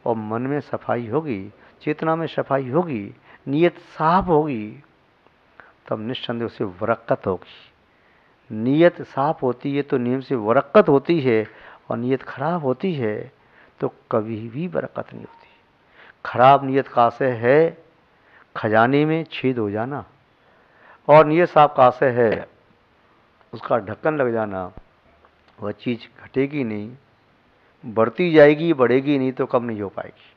और मन में सफाई होगी, चेतना में सफाई होगी, नीयत साफ होगी, तब निस्संदेह उसे बरकत होगी। नीयत साफ होती है तो नियम से बरकत होती है, और नीयत खराब होती है तो कभी भी बरकत नहीं होती। खराब नीयत का आशय है खजाने में छेद हो जाना, और नीयत साफ का आशय है उसका ढक्कन लग जाना। वह चीज़ घटेगी नहीं, बढ़ती जाएगी, बढ़ेगी नहीं तो कम नहीं हो पाएगी।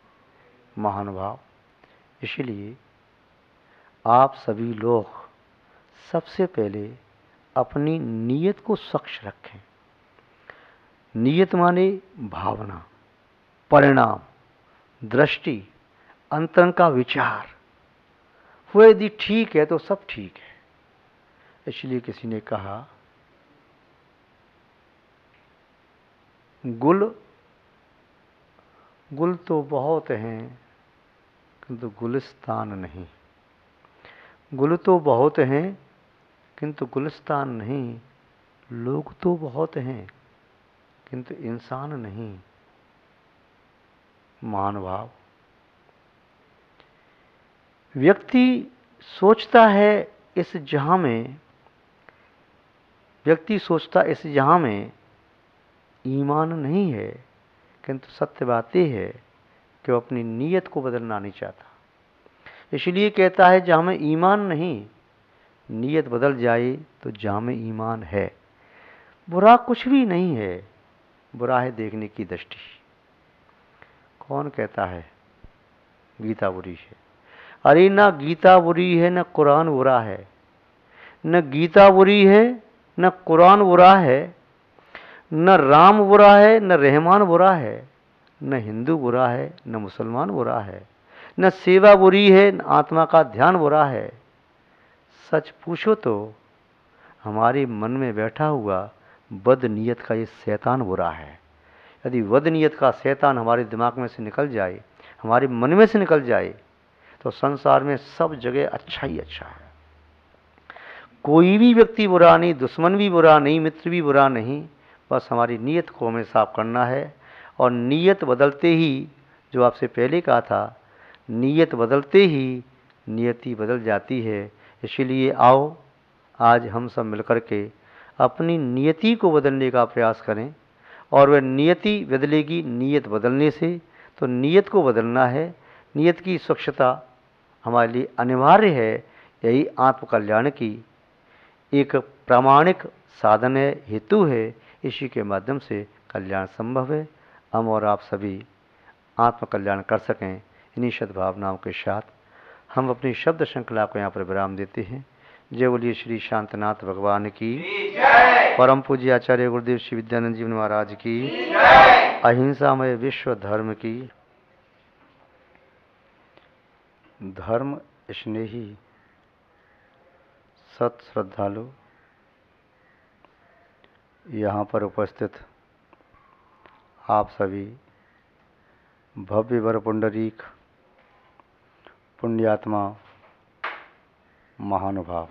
महानुभाव, इसलिए आप सभी लोग सबसे पहले अपनी नीयत को स्वच्छ रखें। नीयत माने भावना, परिणाम, दृष्टि, अंतरंग का विचार। वो यदि ठीक है तो सब ठीक है। इसलिए किसी ने कहा, गुल तो बहुत हैं किंतु गुलिस्तान नहीं। गुल तो बहुत हैं किंतु गुलिस्तान नहीं। लोग तो बहुत हैं किंतु इंसान नहीं। महानुभाव, व्यक्ति सोचता है इस जहां में ईमान नहीं है, किंतु सत्य बात यह है कि वो अपनी नीयत को बदलना नहीं चाहता। इसलिए कहता है जहां में ईमान नहीं, नीयत बदल जाए तो जहां में ईमान है। बुरा कुछ भी नहीं है, बुरा है देखने की दृष्टि। कौन कहता है गीता बुरी है? अरे ना गीता बुरी है, न कुरान बुरा है। न गीता बुरी है, न कुरान बुरा है, न राम बुरा है, न रहमान बुरा है, न हिंदू बुरा है, न मुसलमान बुरा है, न सेवा बुरी है, न आत्मा का ध्यान बुरा है। सच पूछो तो हमारे मन में बैठा हुआ बद नियत का ये शैतान बुरा है। यदि बद नियत का शैतान हमारे दिमाग में से निकल जाए, हमारे मन में से निकल जाए, तो संसार में सब जगह अच्छा ही अच्छा है। कोई भी व्यक्ति बुरा नहीं, दुश्मन भी बुरा नहीं, मित्र भी बुरा नहीं। बस हमारी नीयत को हमें साफ करना है। और नीयत बदलते ही, जो आपसे पहले कहा था, नीयत बदलते ही नियति बदल जाती है। इसीलिए आओ आज हम सब मिलकर के अपनी नियति को बदलने का प्रयास करें, और वह नियति बदलेगी नीयत बदलने से। तो नीयत को बदलना है, नीयत की स्वच्छता हमारे लिए अनिवार्य है। यही आत्मकल्याण की एक प्रामाणिक साधन है, हेतु है। इसी के माध्यम से कल्याण संभव है। हम और आप सभी आत्मकल्याण कर सकें, इन्हीं सद्भावनाओं के साथ हम अपनी शब्द श्रृंखला को यहाँ पर विराम देते हैं। जय बोलिए श्री शांतनाथ भगवान की, परम पूज्य आचार्य गुरुदेव श्री विद्यानंद जी महाराज की, अहिंसामय विश्व धर्म की। धर्म स्नेही सत श्रद्धालु यहाँ पर उपस्थित आप सभी भव्य वर पुंडरीक पुण्यात्मा महानुभाव,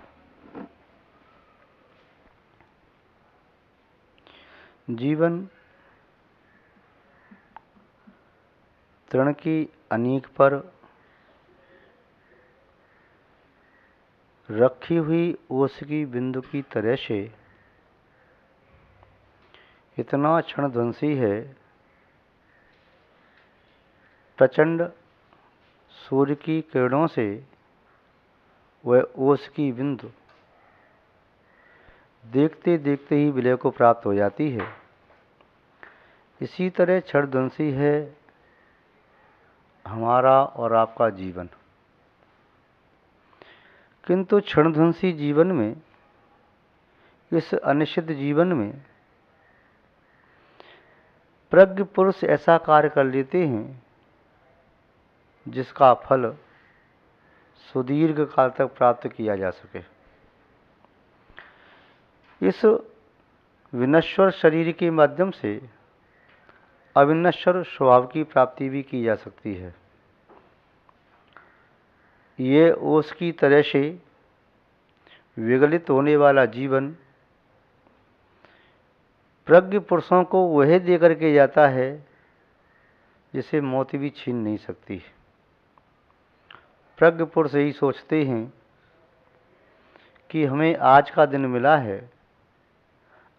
जीवन तृण की अनीक पर रखी हुई ओस की बिंदु की तरह से इतना क्षणध्वंसी है। प्रचंड सूर्य की किरणों से वह ओस की बिंदु देखते देखते ही विलय को प्राप्त हो जाती है। इसी तरह क्षणध्वंसी है हमारा और आपका जीवन। किंतु क्षणध्वंसी जीवन में, इस अनिश्चित जीवन में प्रज्ञ पुरुष ऐसा कार्य कर लेते हैं जिसका फल सुदीर्घ काल तक प्राप्त किया जा सके। इस विनश्वर शरीर के माध्यम से अविनश्वर स्वभाव की प्राप्ति भी की जा सकती है। ये ओस की तरह से विगलित होने वाला जीवन प्रज्ञ पुरुषों को वह देकर के जाता है जिसे मौत भी छीन नहीं सकती। प्रज्ञ पुरुष यही सोचते हैं कि हमें आज का दिन मिला है,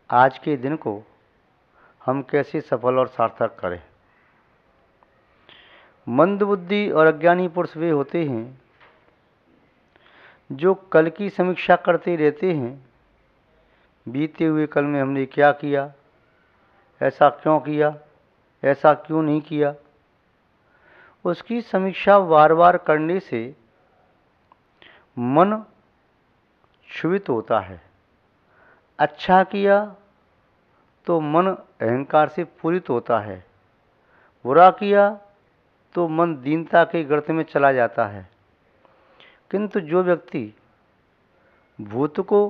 आज के दिन को हम कैसे सफल और सार्थक करें। मंदबुद्धि और अज्ञानी पुरुष वे होते हैं जो कल की समीक्षा करते रहते हैं, बीते हुए कल में हमने क्या किया, ऐसा क्यों किया, ऐसा क्यों नहीं किया। उसकी समीक्षा बार बार करने से मन क्षुभित होता है। अच्छा किया तो मन अहंकार से पूरित होता है, बुरा किया तो मन दीनता के गर्त में चला जाता है। किंतु जो व्यक्ति भूत को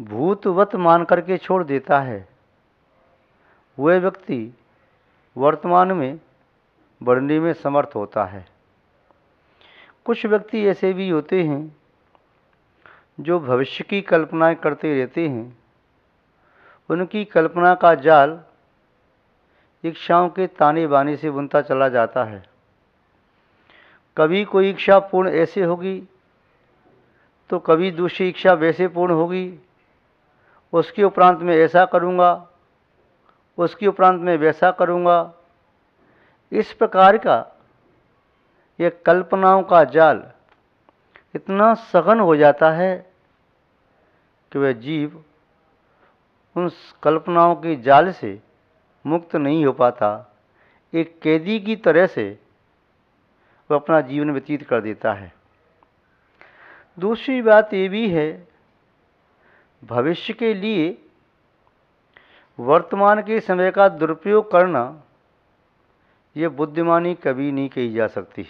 भूतवत मान करके छोड़ देता है, वह व्यक्ति वर्तमान में बढ़ने में समर्थ होता है। कुछ व्यक्ति ऐसे भी होते हैं जो भविष्य की कल्पनाएं करते रहते हैं। उनकी कल्पना का जाल इच्छाओं के ताने बाने से बुनता चला जाता है। कभी कोई इच्छा पूर्ण ऐसे होगी तो कभी दूसरी इच्छा वैसे पूर्ण होगी। उसके उपरांत में ऐसा करूँगा, उसके उपरांत में वैसा करूँगा। इस प्रकार का यह कल्पनाओं का जाल इतना सघन हो जाता है कि वह जीव उन कल्पनाओं के जाल से मुक्त नहीं हो पाता। एक कैदी की तरह से वह अपना जीवन व्यतीत कर देता है। दूसरी बात ये भी है, भविष्य के लिए वर्तमान के समय का दुरुपयोग करना, यह बुद्धिमानी कभी नहीं कही जा सकती।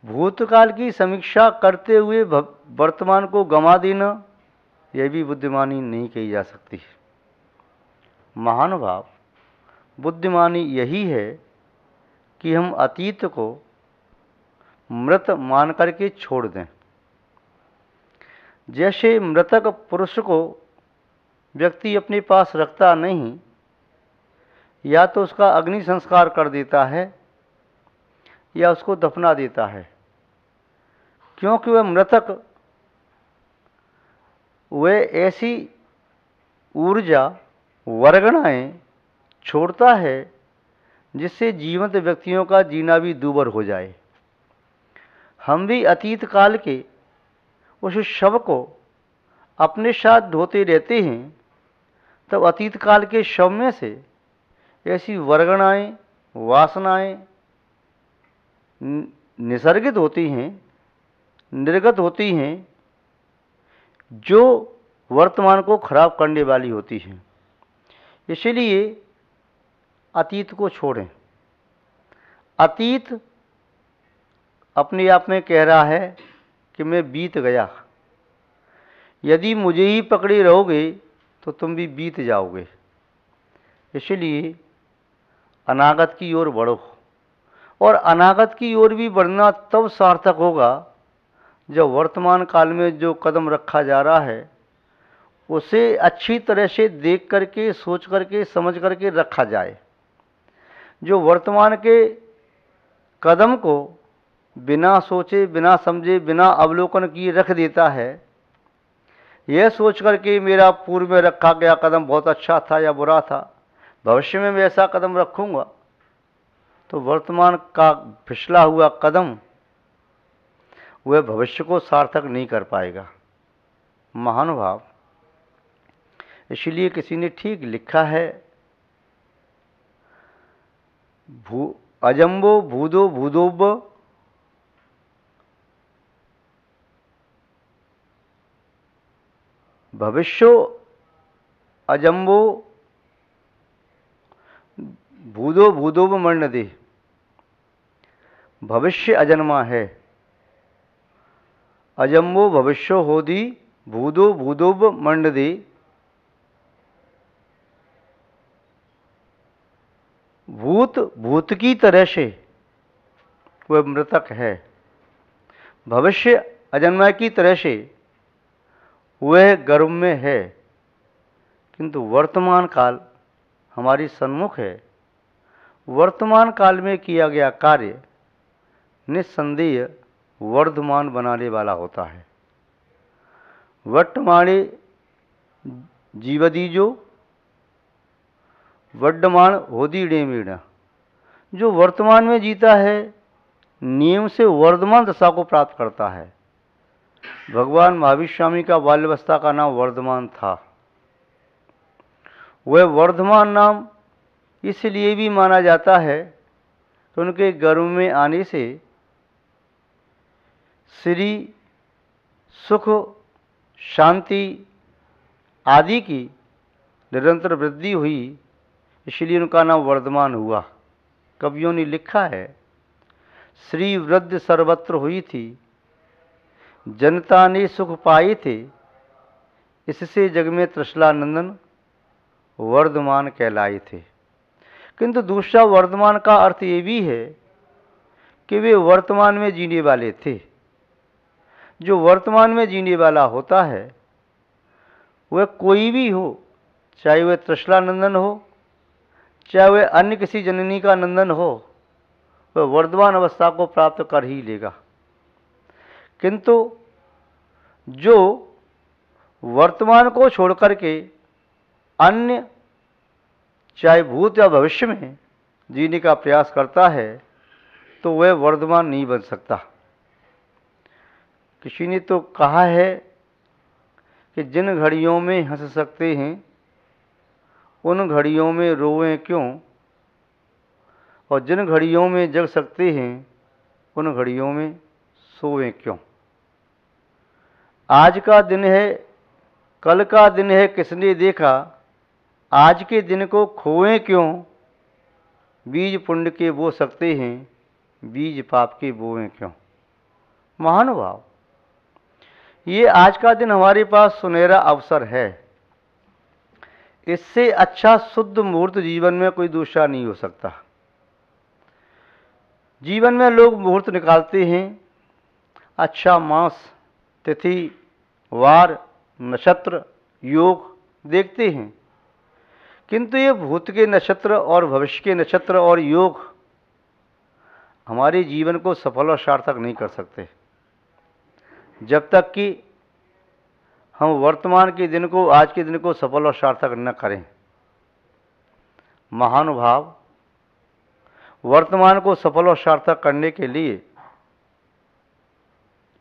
भूतकाल की समीक्षा करते हुए वर्तमान को गंवा देना, यह भी बुद्धिमानी नहीं कही जा सकती। महानुभाव, बुद्धिमानी यही है कि हम अतीत को मृत मान करके छोड़ दें। जैसे मृतक पुरुष को व्यक्ति अपने पास रखता नहीं, या तो उसका अग्नि संस्कार कर देता है या उसको दफना देता है, क्योंकि वह मृतक वह ऐसी ऊर्जा वर्गणाएं छोड़ता है जिससे जीवंत व्यक्तियों का जीना भी दूभर हो जाए। हम भी अतीत काल के उस शव को अपने साथ ढोते रहते हैं, तब अतीत काल के शव में से ऐसी वर्गणाएं, वासनाएं निसर्गित होती हैं, निर्गत होती हैं, जो वर्तमान को खराब करने वाली होती हैं। इसलिए अतीत को छोड़ें। अतीत अपने आप में कह रहा है कि मैं बीत गया। यदि मुझे ही पकड़े रहोगे तो तुम भी बीत जाओगे। इसलिए अनागत की ओर बढ़ो, और अनागत की ओर भी बढ़ना तब सार्थक होगा जब वर्तमान काल में जो कदम रखा जा रहा है उसे अच्छी तरह से देख करके, सोच करके, समझ करके रखा जाए। जो वर्तमान के कदम को बिना सोचे, बिना समझे, बिना अवलोकन किए रख देता है, यह सोच करके मेरा पूर्व में रखा गया कदम बहुत अच्छा था या बुरा था, भविष्य में मैं ऐसा कदम रखूँगा, तो वर्तमान का फिसला हुआ कदम वह भविष्य को सार्थक नहीं कर पाएगा। महानुभाव, इसलिए किसी ने ठीक लिखा है, अजम्बो भूदो भूदोब भविष्यो अजम्बो भूदो भूदोब मर्ण दे। भविष्य अजन्मा है, अजम्बो भविष्यो होदी भूदो भूदोब मर्ण दे। भूत भूत की तरह से वह मृतक है, भविष्य अजन्मा की तरह से वह गर्भ में है, किंतु वर्तमान काल हमारी सन्मुख है, वर्तमान काल में किया गया कार्य निस्संदेह वर्धमान बनाने वाला होता है। वर्तमाने जीवदीजो वर्धमान होदीड़े मीणा, जो वर्तमान में जीता है नियम से वर्धमान दशा को प्राप्त करता है। भगवान महावीर स्वामी का बाल्यावस्था का नाम वर्धमान था। वह वर्धमान नाम इसलिए भी माना जाता है कि उनके गर्भ में आने से श्री सुख शांति आदि की निरंतर वृद्धि हुई, इसलिए उनका नाम वर्धमान हुआ। कवियों ने लिखा है, श्री वृद्धि सर्वत्र हुई थी, जनता ने सुख पाए थे, इससे जग में त्रिशलानंदन वर्धमान कहलाए थे। किंतु दूसरा वर्धमान का अर्थ ये भी है कि वे वर्तमान में जीने वाले थे। जो वर्तमान में जीने वाला होता है वह कोई भी हो, चाहे वह त्रिशलानंदन हो, चाहे वह अन्य किसी जननी का नंदन हो, वह वर्धमान अवस्था को प्राप्त कर ही लेगा। किंतु जो वर्तमान को छोड़कर के अन्य चाहे भूत या भविष्य में जीने का प्रयास करता है तो वह वर्धमान नहीं बन सकता। किसी ने तो कहा है कि जिन घड़ियों में हंस सकते हैं उन घड़ियों में रोएं क्यों, और जिन घड़ियों में जग सकते हैं उन घड़ियों में सोएं क्यों। आज का दिन है, कल का दिन है, किसने देखा, आज के दिन को खोएं क्यों। बीज पुण्य के बो सकते हैं, बीज पाप के बोएं क्यों। महानुभाव, ये आज का दिन हमारे पास सुनहरा अवसर है। इससे अच्छा शुद्ध मुहूर्त जीवन में कोई दूसरा नहीं हो सकता। जीवन में लोग मुहूर्त निकालते हैं, अच्छा मास, तिथि, वार, नक्षत्र, योग देखते हैं, किंतु ये भूत के नक्षत्र और भविष्य के नक्षत्र और योग हमारे जीवन को सफल और सार्थक नहीं कर सकते जब तक कि हम वर्तमान के दिन को, आज के दिन को सफल और सार्थक न करें। महानुभाव, वर्तमान को सफल और सार्थक करने के लिए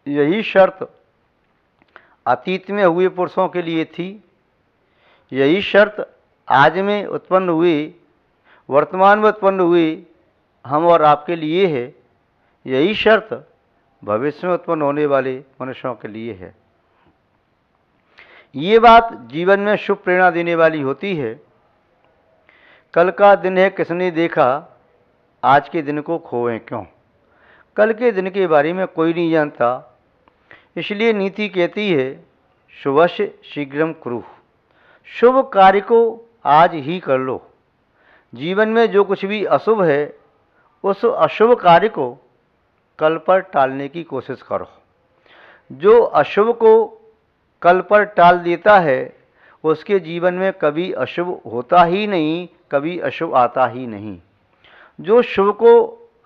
यही शर्त अतीत में हुए पुरुषों के लिए थी, यही शर्त आज में उत्पन्न हुई, वर्तमान में उत्पन्न हुई हम और आपके लिए है, यही शर्त भविष्य में उत्पन्न होने वाले मनुष्यों के लिए है। ये बात जीवन में शुभ प्रेरणा देने वाली होती है। कल का दिन है, किसने देखा, आज के दिन को खोएं क्यों। कल के दिन के बारे में कोई नहीं जानता, इसलिए नीति कहती है, शुभस्य शीघ्रम कुरु, शुभ कार्य को आज ही कर लो। जीवन में जो कुछ भी अशुभ है उस अशुभ कार्य को कल पर टालने की कोशिश करो। जो अशुभ को कल पर टाल देता है उसके जीवन में कभी अशुभ होता ही नहीं, कभी अशुभ आता ही नहीं। जो शुभ को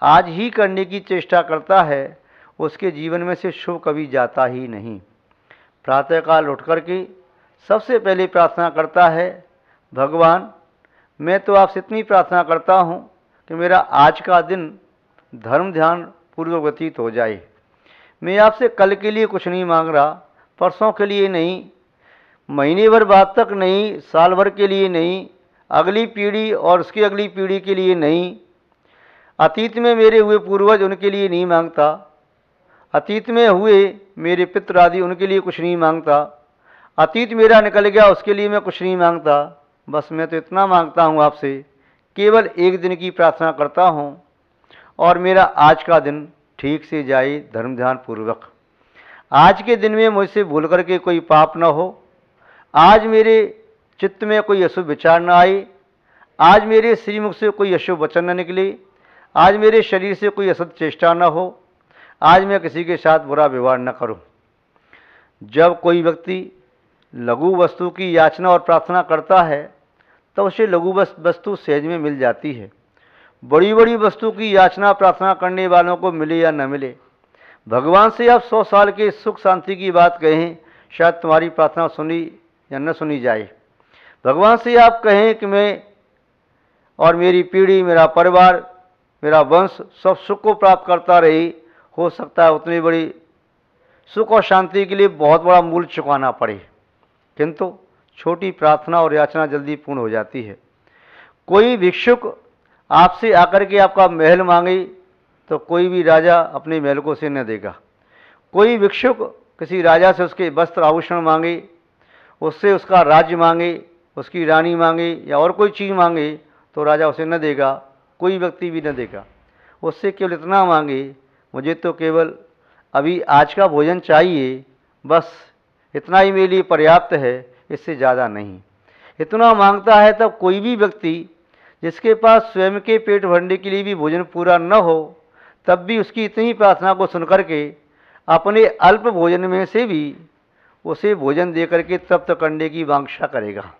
आज ही करने की चेष्टा करता है उसके जीवन में से शुभ कभी जाता ही नहीं। प्रातःकाल उठ करके सबसे पहले प्रार्थना करता है, भगवान मैं तो आपसे इतनी प्रार्थना करता हूँ कि मेरा आज का दिन धर्म ध्यान पूर्वक व्यतीत हो जाए। मैं आपसे कल के लिए कुछ नहीं मांग रहा, परसों के लिए नहीं, महीने भर बाद तक नहीं, साल भर के लिए नहीं, अगली पीढ़ी और उसकी अगली पीढ़ी के लिए नहीं, अतीत में मेरे हुए पूर्वज उनके लिए नहीं मांगता, अतीत में हुए मेरे पितृ आदि उनके लिए कुछ नहीं मांगता, अतीत मेरा निकल गया उसके लिए मैं कुछ नहीं मांगता। बस मैं तो इतना मांगता हूँ आपसे, केवल एक दिन की प्रार्थना करता हूँ और मेरा आज का दिन ठीक से जाए धर्म ध्यान पूर्वक। आज के दिन में मुझसे भूल करके कोई पाप न हो, आज मेरे चित्त में कोई अशुभ विचार न आए, आज मेरे श्रीमुख से कोई अशुभ वचन न निकले, आज मेरे शरीर से कोई असत चेष्टा न हो, आज मैं किसी के साथ बुरा व्यवहार न करूं। जब कोई व्यक्ति लघु वस्तु की याचना और प्रार्थना करता है तो उसे लघु वस्तु सहज में मिल जाती है। बड़ी बड़ी वस्तु की याचना प्रार्थना करने वालों को मिले या न मिले, भगवान से आप 100 साल के सुख शांति की बात कहें, शायद तुम्हारी प्रार्थना सुनी या न सुनी जाए। भगवान से आप कहें कि मैं और मेरी पीढ़ी, मेरा परिवार, मेरा वंश सब सुख को प्राप्त करता रही, हो सकता है उतनी बड़ी सुख और शांति के लिए बहुत बड़ा मूल्य चुकाना पड़े, किंतु छोटी प्रार्थना और याचना जल्दी पूर्ण हो जाती है। कोई भिक्षुक आपसे आकर के आपका महल मांगे तो कोई भी राजा अपने महल को उसे न देगा। कोई भिक्षुक किसी राजा से उसके वस्त्र आभूषण मांगे, उससे उसका राज्य मांगे, उसकी रानी मांगे या और कोई चीज़ मांगे तो राजा उसे न देगा, कोई व्यक्ति भी न देगा। उससे केवल इतना मांगे, मुझे तो केवल अभी आज का भोजन चाहिए, बस इतना ही मेरे लिए पर्याप्त है, इससे ज़्यादा नहीं। इतना मांगता है तब कोई भी व्यक्ति जिसके पास स्वयं के पेट भरने के लिए भी भोजन पूरा न हो, तब भी उसकी इतनी प्रार्थना को सुनकर के अपने अल्प भोजन में से भी उसे भोजन दे करके तृप्त करने की वांछा करेगा।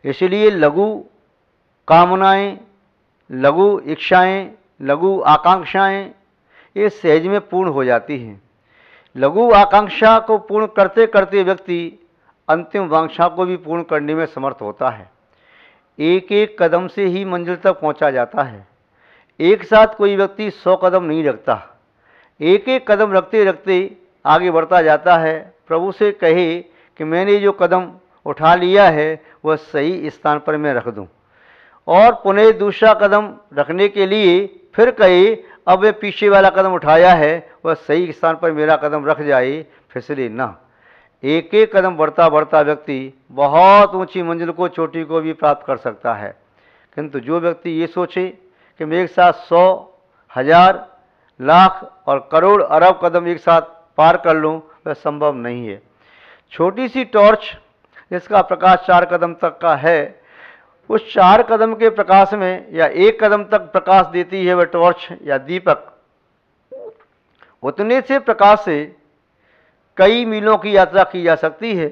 इसलिए लघु कामनाएं, लघु इच्छाएं, लघु आकांक्षाएं ये सहज में पूर्ण हो जाती हैं। लघु आकांक्षा को पूर्ण करते करते व्यक्ति अंतिम वांछा को भी पूर्ण करने में समर्थ होता है। एक एक कदम से ही मंजिल तक पहुंचा जाता है। एक साथ कोई व्यक्ति 100 कदम नहीं रखता, एक एक कदम रखते रखते आगे बढ़ता जाता है। प्रभु से कहे कि मैंने जो कदम उठा लिया है वह सही स्थान पर मैं रख दूं, और पुनः दूसरा कदम रखने के लिए फिर कहे अब मैं पीछे वाला कदम उठाया है वह सही स्थान पर मेरा कदम रख जाए, फिसले ना। एक एक कदम बढ़ता बढ़ता व्यक्ति बहुत ऊंची मंजिल को, चोटी को भी प्राप्त कर सकता है। किंतु जो व्यक्ति ये सोचे कि मैं एक साथ 100, 1000, लाख और करोड़ अरब कदम एक साथ पार कर लूं, वह संभव नहीं है। छोटी सी टॉर्च जिसका प्रकाश 4 कदम तक का है, उस 4 कदम के प्रकाश में या 1 कदम तक प्रकाश देती है वह टॉर्च या दीपक, उतने से प्रकाश से कई मीलों की यात्रा की जा सकती है।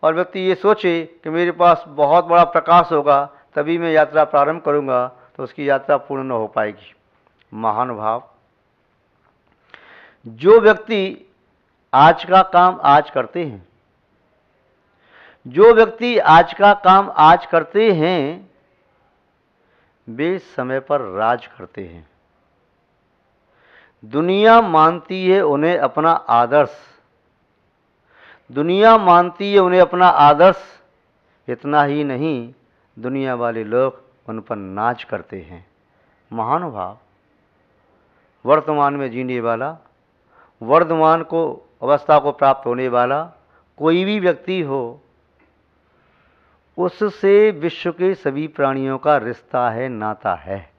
और व्यक्ति ये सोचे कि मेरे पास बहुत बड़ा प्रकाश होगा तभी मैं यात्रा प्रारंभ करूंगा, तो उसकी यात्रा पूर्ण न हो पाएगी। महानुभाव, जो व्यक्ति आज का काम आज करते हैं, जो व्यक्ति आज का काम आज करते हैं, वे समय पर राज करते हैं। दुनिया मानती है उन्हें अपना आदर्श, दुनिया मानती है उन्हें अपना आदर्श। इतना ही नहीं, दुनिया वाले लोग उन पर नाच करते हैं। महानुभाव, वर्तमान में जीने वाला, वर्तमान को अवस्था को प्राप्त होने वाला कोई भी व्यक्ति हो, उससे विश्व के सभी प्राणियों का रिश्ता है, नाता है।